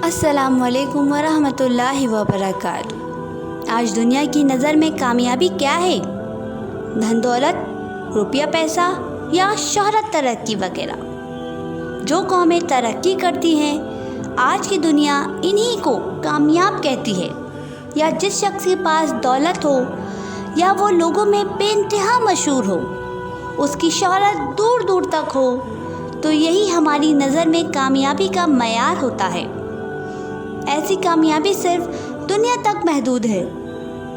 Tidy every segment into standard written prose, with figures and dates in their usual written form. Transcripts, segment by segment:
السلام علیکم ورحمۃ اللہ وبرکاتہ۔ آج دنیا کی نظر میں کامیابی کیا ہے؟ دھن دولت، روپیہ پیسہ یا شہرت، ترقی وغیرہ؟ جو قومیں ترقی کرتی ہیں آج کی دنیا انہی کو کامیاب کہتی ہے، یا جس شخص کے پاس دولت ہو یا وہ لوگوں میں بے انتہا مشہور ہو، اس کی شہرت دور دور تک ہو، تو یہی ہماری نظر میں کامیابی کا معیار ہوتا ہے۔ ایسی کامیابی صرف دنیا تک محدود ہے۔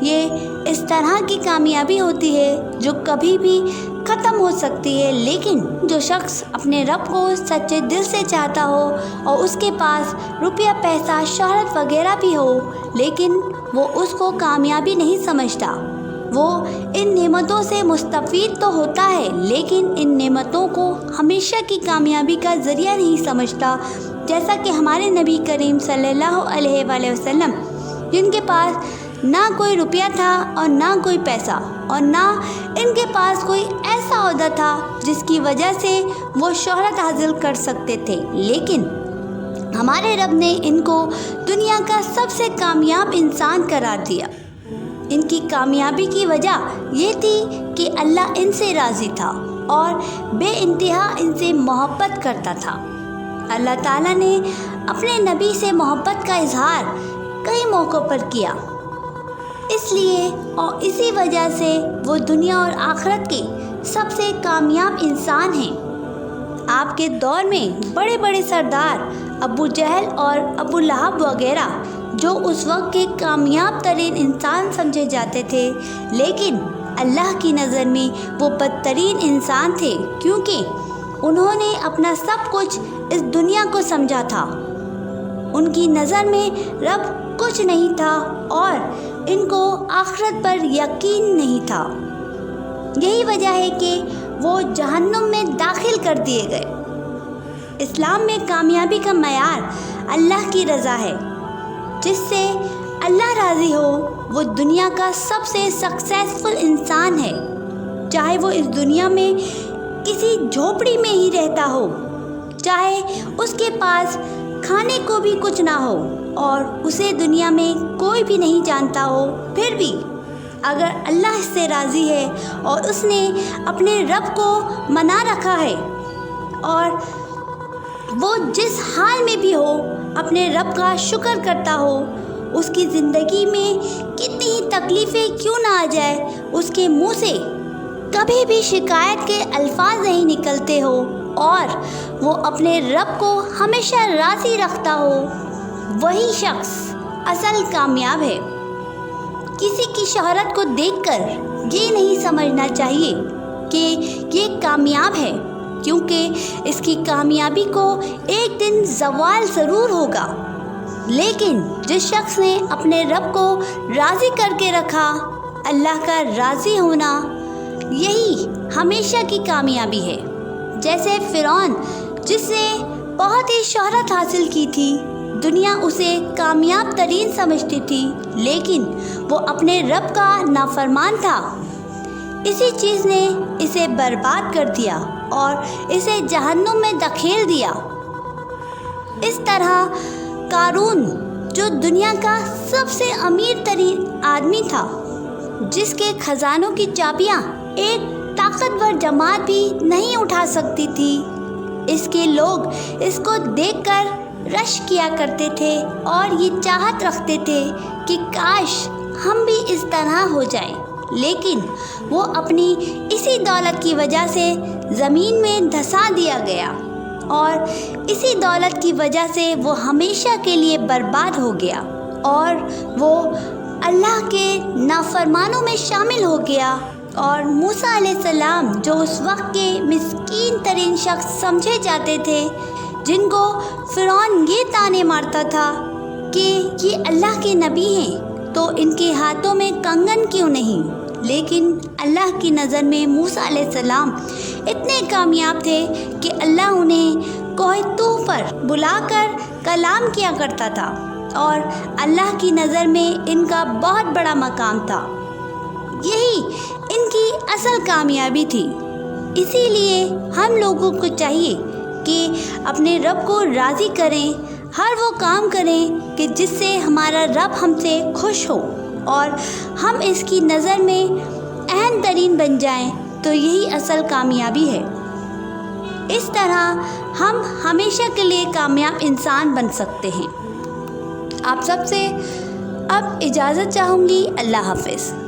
یہ اس طرح کی کامیابی ہوتی ہے جو کبھی بھی ختم ہو سکتی ہے، لیکن جو شخص اپنے رب کو سچے دل سے چاہتا ہو اور اس کے پاس روپیہ پیسہ شہرت وغیرہ بھی ہو، لیکن وہ اس کو کامیابی نہیں سمجھتا۔ وہ ان نعمتوں سے مستفید تو ہوتا ہے، لیکن ان نعمتوں کو ہمیشہ کی کامیابی کا ذریعہ نہیں سمجھتا، جیسا کہ ہمارے نبی کریم صلی اللہ علیہ وآلہ وسلم، جن کے پاس نہ کوئی روپیہ تھا اور نہ کوئی پیسہ، اور نہ ان کے پاس کوئی ایسا عہدہ تھا جس کی وجہ سے وہ شہرت حاصل کر سکتے تھے، لیکن ہمارے رب نے ان کو دنیا کا سب سے کامیاب انسان قرار دیا۔ ان کی کامیابی کی وجہ یہ تھی کہ اللہ ان سے راضی تھا اور بے انتہا ان سے محبت کرتا تھا۔ اللہ تعالیٰ نے اپنے نبی سے محبت کا اظہار کئی موقعوں پر کیا، اس لیے اور اسی وجہ سے وہ دنیا اور آخرت کے سب سے کامیاب انسان ہیں۔ آپ کے دور میں بڑے بڑے سردار ابو جہل اور ابو لہب وغیرہ، جو اس وقت کے کامیاب ترین انسان سمجھے جاتے تھے، لیکن اللہ کی نظر میں وہ بدترین انسان تھے، کیونکہ انہوں نے اپنا سب کچھ اس دنیا کو سمجھا تھا۔ ان کی نظر میں رب کچھ نہیں تھا اور ان کو آخرت پر یقین نہیں تھا۔ یہی وجہ ہے کہ وہ جہنم میں داخل کر دیے گئے۔ اسلام میں کامیابی کا معیار اللہ کی رضا ہے۔ جس سے اللہ راضی ہو وہ دنیا کا سب سے سکسیسفل انسان ہے، چاہے وہ اس دنیا میں کسی جھوپڑی میں ہی رہتا ہو، چاہے اس کے پاس کھانے کو بھی کچھ نہ ہو اور اسے دنیا میں کوئی بھی نہیں جانتا ہو، پھر بھی اگر اللہ اس سے راضی ہے اور اس نے اپنے رب کو منا رکھا ہے، اور وہ جس حال میں بھی ہو اپنے رب کا شکر کرتا ہو، اس کی زندگی میں کتنی ہی تکلیفیں کیوں نہ آ جائے، اس کے منہ سے کبھی بھی شکایت کے الفاظ نہیں نکلتے ہو، اور وہ اپنے رب کو ہمیشہ راضی رکھتا ہو، وہی شخص اصل کامیاب ہے۔ کسی کی شہرت کو دیکھ کر یہ نہیں سمجھنا چاہیے کہ یہ کامیاب ہے، کیونکہ اس کی کامیابی کو ایک دن زوال ضرور ہوگا، لیکن جس شخص نے اپنے رب کو راضی کر کے رکھا، اللہ کا راضی ہونا یہی ہمیشہ کی کامیابی ہے۔ جیسے فرعون، جس نے بہت ہی شہرت حاصل کی تھی، دنیا اسے کامیاب ترین سمجھتی تھی، لیکن وہ اپنے رب کا نافرمان تھا۔ اسی چیز نے اسے برباد کر دیا اور اسے جہنم میں دھکیل دیا۔ اس طرح قارون، جو دنیا کا سب سے امیر ترین آدمی تھا، جس کے خزانوں کی چابیاں ایک طاقتور جماعت بھی نہیں اٹھا سکتی تھی، اس کے لوگ اس کو دیکھ کر رشک کیا کرتے تھے اور یہ چاہت رکھتے تھے کہ کاش ہم بھی اس طرح ہو جائیں، لیکن وہ اپنی اسی دولت کی وجہ سے زمین میں دھسا دیا گیا، اور اسی دولت کی وجہ سے وہ ہمیشہ کے لیے برباد ہو گیا، اور وہ اللہ کے نافرمانوں میں شامل ہو گیا۔ اور موسیٰ علیہ السلام، جو اس وقت کے مسکین ترین شخص سمجھے جاتے تھے، جن کو فرعون یہ طعنے مارتا تھا کہ یہ اللہ کے نبی ہیں تو ان کے ہاتھوں میں کنگن کیوں نہیں، لیکن اللہ کی نظر میں موسیٰ علیہ السلام اتنے کامیاب تھے کہ اللہ انہیں کوہ طور پر بلا کر کلام کیا کرتا تھا، اور اللہ کی نظر میں ان کا بہت بڑا مقام تھا۔ یہی ان کی اصل کامیابی تھی۔ اسی لیے ہم لوگوں کو چاہیے کہ اپنے رب کو راضی کریں، ہر وہ کام کریں کہ جس سے ہمارا رب ہم سے خوش ہو اور ہم اس کی نظر میں اہم ترین بن جائیں، تو یہی اصل کامیابی ہے۔ اس طرح ہم ہمیشہ کے لیے کامیاب انسان بن سکتے ہیں۔ آپ سب سے اب اجازت چاہوں گی۔ اللہ حافظ۔